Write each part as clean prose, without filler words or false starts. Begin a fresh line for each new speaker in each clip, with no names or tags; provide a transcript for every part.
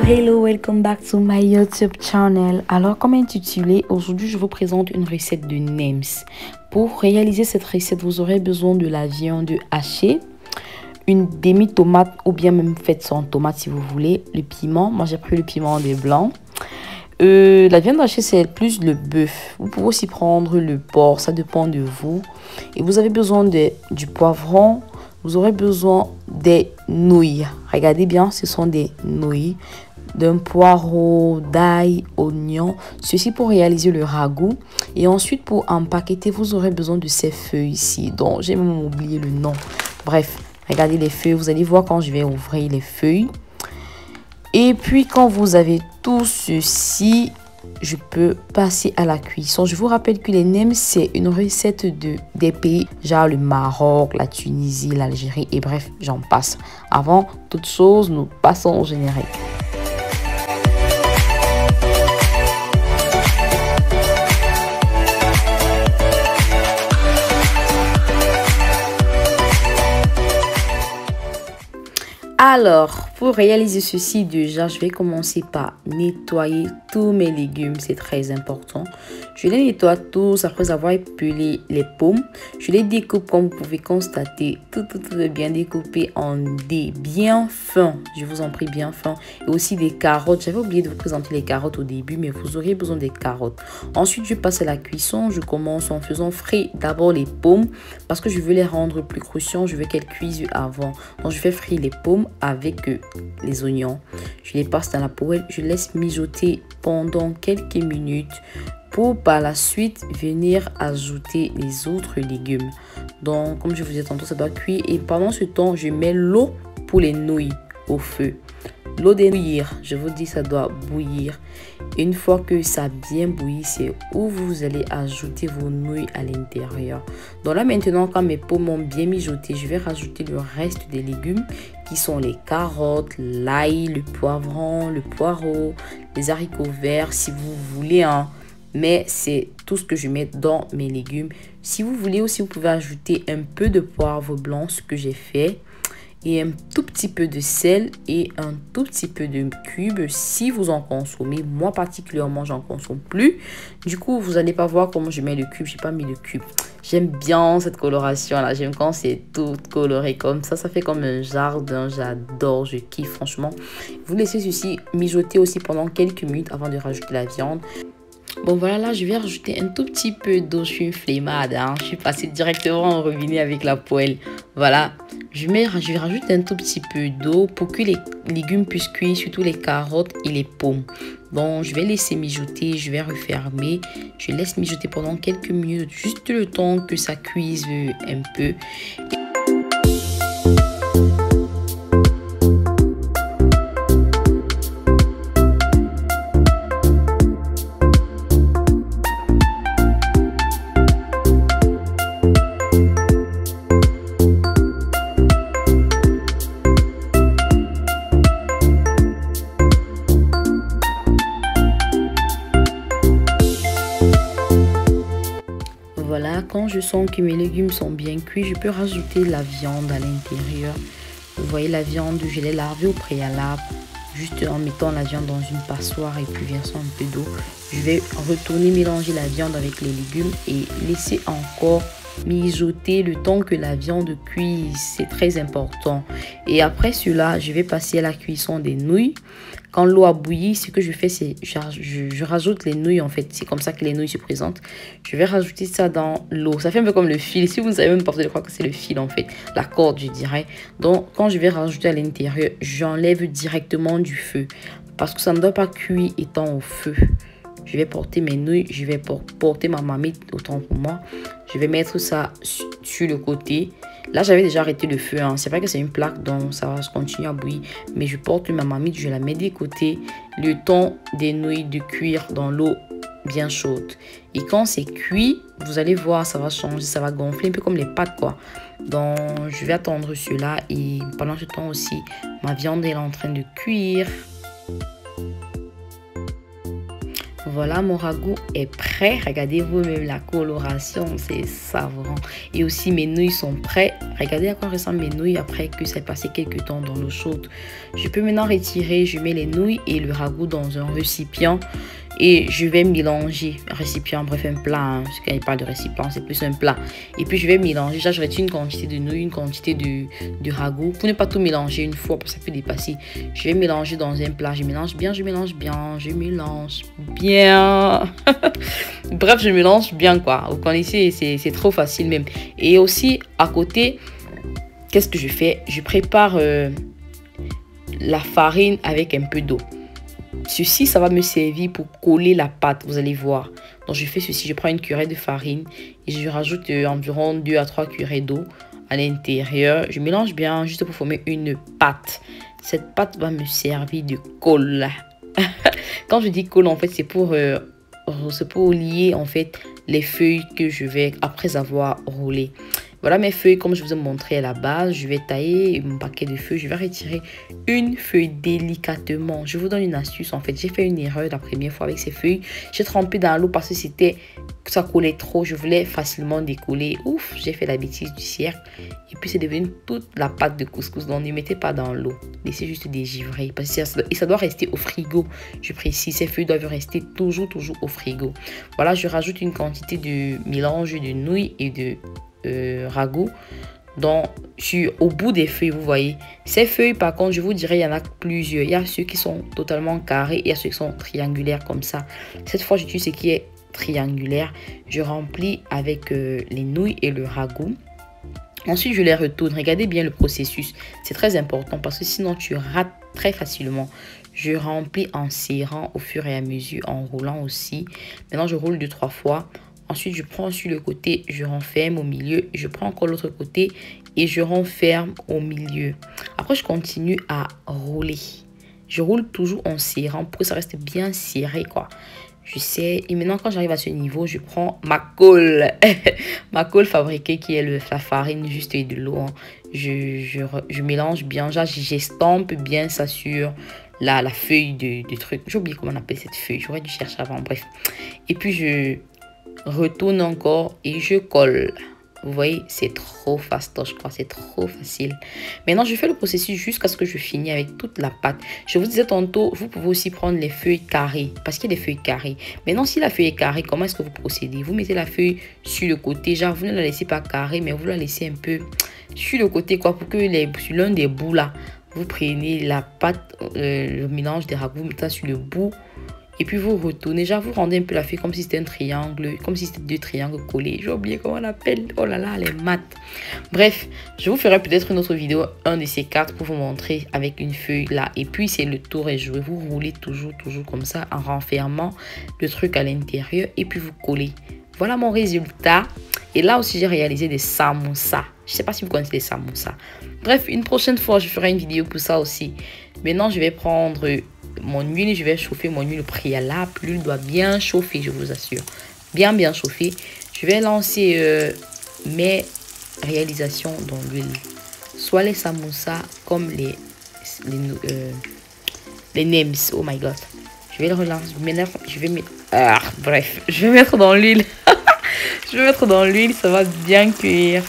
Hello, welcome back to my YouTube channel. Alors, comme intitulé, aujourd'hui je vous présente une recette de nems. Pour réaliser cette recette, vous aurez besoin de la viande hachée, une demi-tomate ou bien même faite sans tomate si vous voulez, le piment. Moi j'ai pris le piment des blancs. La viande hachée c'est plus le bœuf. Vous pouvez aussi prendre le porc, ça dépend de vous. Et vous avez besoin du poivron. Vous aurez besoin des nouilles. Regardez bien, ce sont des nouilles, d'un poireau, d'ail, oignon. Ceci pour réaliser le ragoût. Et ensuite, pour empaqueter, vous aurez besoin de ces feuilles ici. Donc, j'ai même oublié le nom. Bref, regardez les feuilles. Vous allez voir quand je vais ouvrir les feuilles. Et puis, quand vous avez tout ceci, je peux passer à la cuisson. Je vous rappelle que les nems, c'est une recette des pays, genre le Maroc, la Tunisie, l'Algérie et bref, j'en passe. Avant toute chose, nous passons au générique. Alors, pour réaliser ceci, déjà, je vais commencer par nettoyer tous mes légumes. C'est très important. Je les nettoie tous après avoir épelé les pommes. Je les découpe comme vous pouvez constater. Tout bien découpé en dés bien fins. Je vous en prie, bien fins. Et aussi des carottes. J'avais oublié de vous présenter les carottes au début, mais vous aurez besoin des carottes. Ensuite, je passe à la cuisson. Je commence en faisant frire d'abord les pommes parce que je veux les rendre plus croustillantes. Je veux qu'elles cuisent avant. Donc, je fais frire les pommes avec les oignons. Je les passe dans la poêle. Je laisse mijoter pendant quelques minutes pour par la suite venir ajouter les autres légumes. Donc, comme je vous ai dit tantôt, ça doit cuire. Et pendant ce temps, je mets l'eau pour les nouilles au feu. L'eau de bouillir, je vous dis, ça doit bouillir. Une fois que ça a bien bouilli, c'est où vous allez ajouter vos nouilles à l'intérieur. Donc là maintenant, quand mes pommes ont bien mijoté, je vais rajouter le reste des légumes qui sont les carottes, l'ail, le poivron, le poireau, les haricots verts si vous voulez. Hein. Mais c'est tout ce que je mets dans mes légumes. Si vous voulez aussi, vous pouvez ajouter un peu de poivre blanc, ce que j'ai fait. Et un tout petit peu de sel et un tout petit peu de cube si vous en consommez. Moi particulièrement, j'en consomme plus. Du coup, vous n'allez pas voir comment je mets le cube. J'ai pas mis le cube. J'aime bien cette coloration là. J'aime quand c'est tout coloré comme ça. Ça fait comme un jardin. J'adore. Je kiffe franchement. Vous laissez ceci mijoter aussi pendant quelques minutes avant de rajouter la viande. Bon voilà, là je vais rajouter un tout petit peu d'eau. Je suis une flemmade, hein. Je suis passée directement au robinet avec la poêle. Voilà, je vais rajouter un tout petit peu d'eau pour que les légumes puissent cuire, surtout les carottes et les pommes. Donc je vais laisser mijoter, je vais refermer. Je laisse mijoter pendant quelques minutes, juste le temps que ça cuise un peu. Voilà, quand je sens que mes légumes sont bien cuits, je peux rajouter la viande à l'intérieur. Vous voyez la viande, je l'ai lavée au préalable, juste en mettant la viande dans une passoire et puis versant un peu d'eau. Je vais retourner mélanger la viande avec les légumes et laisser encore mijoter le temps que la viande cuise. C'est très important. Et après cela, je vais passer à la cuisson des nouilles. Quand l'eau a bouilli, ce que je fais, c'est je rajoute les nouilles en fait. C'est comme ça que les nouilles se présentent. Je vais rajouter ça dans l'eau. Ça fait un peu comme le fil. Si vous ne savez même pas, vous allez croire que c'est le fil en fait. La corde, je dirais. Donc, quand je vais rajouter à l'intérieur, j'enlève directement du feu. Parce que ça ne doit pas cuire étant au feu. Je vais porter mes nouilles, je vais porter ma marmite, autant pour moi. Je vais mettre ça sur le côté. Là, j'avais déjà arrêté le feu. Hein. C'est vrai que c'est une plaque, donc ça va continuer à bouillir. Mais je porte ma marmite, je la mets des côtés. Le temps des nouilles de cuire dans l'eau bien chaude. Et quand c'est cuit, vous allez voir, ça va changer, ça va gonfler un peu comme les pâtes, quoi. Donc, je vais attendre cela. Et pendant ce temps aussi, ma viande est en train de cuire. Voilà, mon ragoût est prêt. Regardez-vous même la coloration, c'est savant. Et aussi mes nouilles sont prêtes. Regardez à quoi ressemblent mes nouilles après que ça ait passé quelques temps dans l'eau chaude. Je peux maintenant retirer, je mets les nouilles et le ragoût dans un récipient. Et je vais mélanger, récipient, bref un plat, hein, parce qu'il n'y a pas de récipient, c'est plus un plat. Et puis je vais mélanger, là je vais une quantité de nouilles, une quantité de ragoût. Pour ne pas tout mélanger une fois, parce que ça peut dépasser. Je vais mélanger dans un plat, je mélange bien, je mélange bien, je mélange bien. Bref, je mélange bien quoi, vous connaissez, c'est trop facile même. Et aussi à côté, qu'est-ce que je fais? Je prépare la farine avec un peu d'eau. Ceci, ça va me servir pour coller la pâte, vous allez voir. Donc, je fais ceci, je prends une cuillerée de farine et je rajoute environ 2 à 3 cuillerées d'eau à l'intérieur. Je mélange bien juste pour former une pâte. Cette pâte va me servir de colle. Quand je dis colle, en fait, c'est pour lier en fait les feuilles que je vais après avoir roulé. Voilà mes feuilles comme je vous ai montré à la base. Je vais tailler mon paquet de feuilles. Je vais retirer une feuille délicatement. Je vous donne une astuce. En fait, j'ai fait une erreur la première fois avec ces feuilles. J'ai trempé dans l'eau parce que ça collait trop. Je voulais facilement décoller. Ouf, j'ai fait la bêtise du siècle. Et puis, c'est devenu toute la pâte de couscous. Donc, ne mettez pas dans l'eau. Laissez juste dégivrer. Parce que ça doit rester au frigo. Je précise, ces feuilles doivent rester toujours au frigo. Voilà, je rajoute une quantité de mélange de nouilles et de ragoût. Donc, je suis au bout des feuilles, vous voyez. Ces feuilles, par contre, je vous dirais, il y en a plusieurs. Il y a ceux qui sont totalement carrés et il y a ceux qui sont triangulaires comme ça. Cette fois, j'utilise ce qui est triangulaire. Je remplis avec les nouilles et le ragoût. Ensuite, je les retourne. Regardez bien le processus. C'est très important parce que sinon, tu rates très facilement. Je remplis en serrant au fur et à mesure, en roulant aussi. Maintenant, je roule 2-3 fois. Ensuite, je prends sur le côté, je renferme au milieu. Je prends encore l'autre côté et je renferme au milieu. Après, je continue à rouler. Je roule toujours en serrant pour que ça reste bien serré, quoi. Je sais. Et maintenant, quand j'arrive à ce niveau, je prends ma colle. Ma colle fabriquée qui est la farine juste et de l'eau. Hein. Je mélange bien. J'estampe bien ça sur la feuille de truc. J'ai oublié comment on appelle cette feuille. J'aurais dû chercher avant. Bref. Et puis, je retourne encore et je colle. Vous voyez, c'est trop fastoche, je crois, c'est trop facile. Maintenant, je fais le processus jusqu'à ce que je finis avec toute la pâte. Je vous disais tantôt, vous pouvez aussi prendre les feuilles carrées, parce qu'il y a des feuilles carrées. Maintenant, si la feuille est carrée, comment est-ce que vous procédez? Vous mettez la feuille sur le côté, genre vous ne la laissez pas carrée, mais vous la laissez un peu sur le côté, quoi, pour que sur l'un des bouts là, vous prenez la pâte, le mélange des ragoûts, vous mettez ça sur le bout. Et puis vous retournez, genre vous rendez un peu la feuille comme si c'était un triangle, comme si c'était 2 triangles collés. J'ai oublié comment on l'appelle. Oh là là, les maths. Bref, je vous ferai peut-être une autre vidéo, un de ces 4 pour vous montrer avec une feuille là. Et puis c'est le tour est joué. Vous roulez toujours comme ça en renfermant le truc à l'intérieur et puis vous collez. Voilà mon résultat. Et là aussi j'ai réalisé des samoussas. Je sais pas si vous connaissez les samoussas. Bref, une prochaine fois je ferai une vidéo pour ça aussi. Maintenant je vais prendre mon huile, je vais chauffer mon huile préalable. L'huile doit bien chauffer, je vous assure. Bien chauffer. Je vais lancer mes réalisations dans l'huile. Soit les samoussas comme les nems. Oh my god. Je vais le relancer. Bref, je vais mettre dans l'huile. Je vais mettre dans l'huile, ça va bien cuire.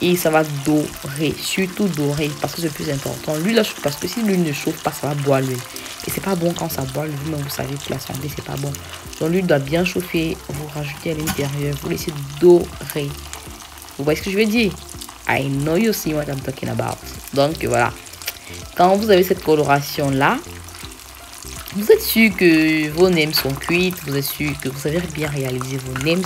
Et ça va dorer, surtout dorer, parce que c'est le plus important. L'huile, parce que si l'huile ne chauffe pas, ça va boire l'huile. Et c'est pas bon quand ça boit l'huile, mais vous savez, pour la santé, c'est pas bon. Donc l'huile doit bien chauffer, vous rajoutez à l'intérieur, vous laissez dorer. Vous voyez ce que je veux dire? I know you see what I'm talking about. Donc voilà. Quand vous avez cette coloration-là, vous êtes sûr que vos nems sont cuites, vous êtes sûr que vous avez bien réalisé vos nems.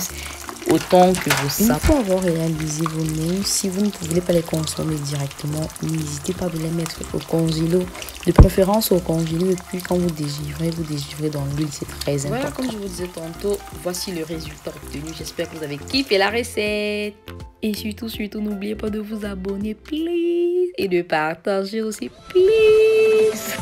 Autant que vous savez. Une fois avoir réalisé vos nems, si vous ne pouvez pas les consommer directement, n'hésitez pas de les mettre au congélo, de préférence au congélo. Et puis quand vous dégivrez dans l'huile, c'est très important. Voilà, comme je vous disais tantôt, voici le résultat obtenu. J'espère que vous avez kiffé la recette. Et surtout, n'oubliez pas de vous abonner, please. Et de partager aussi, please.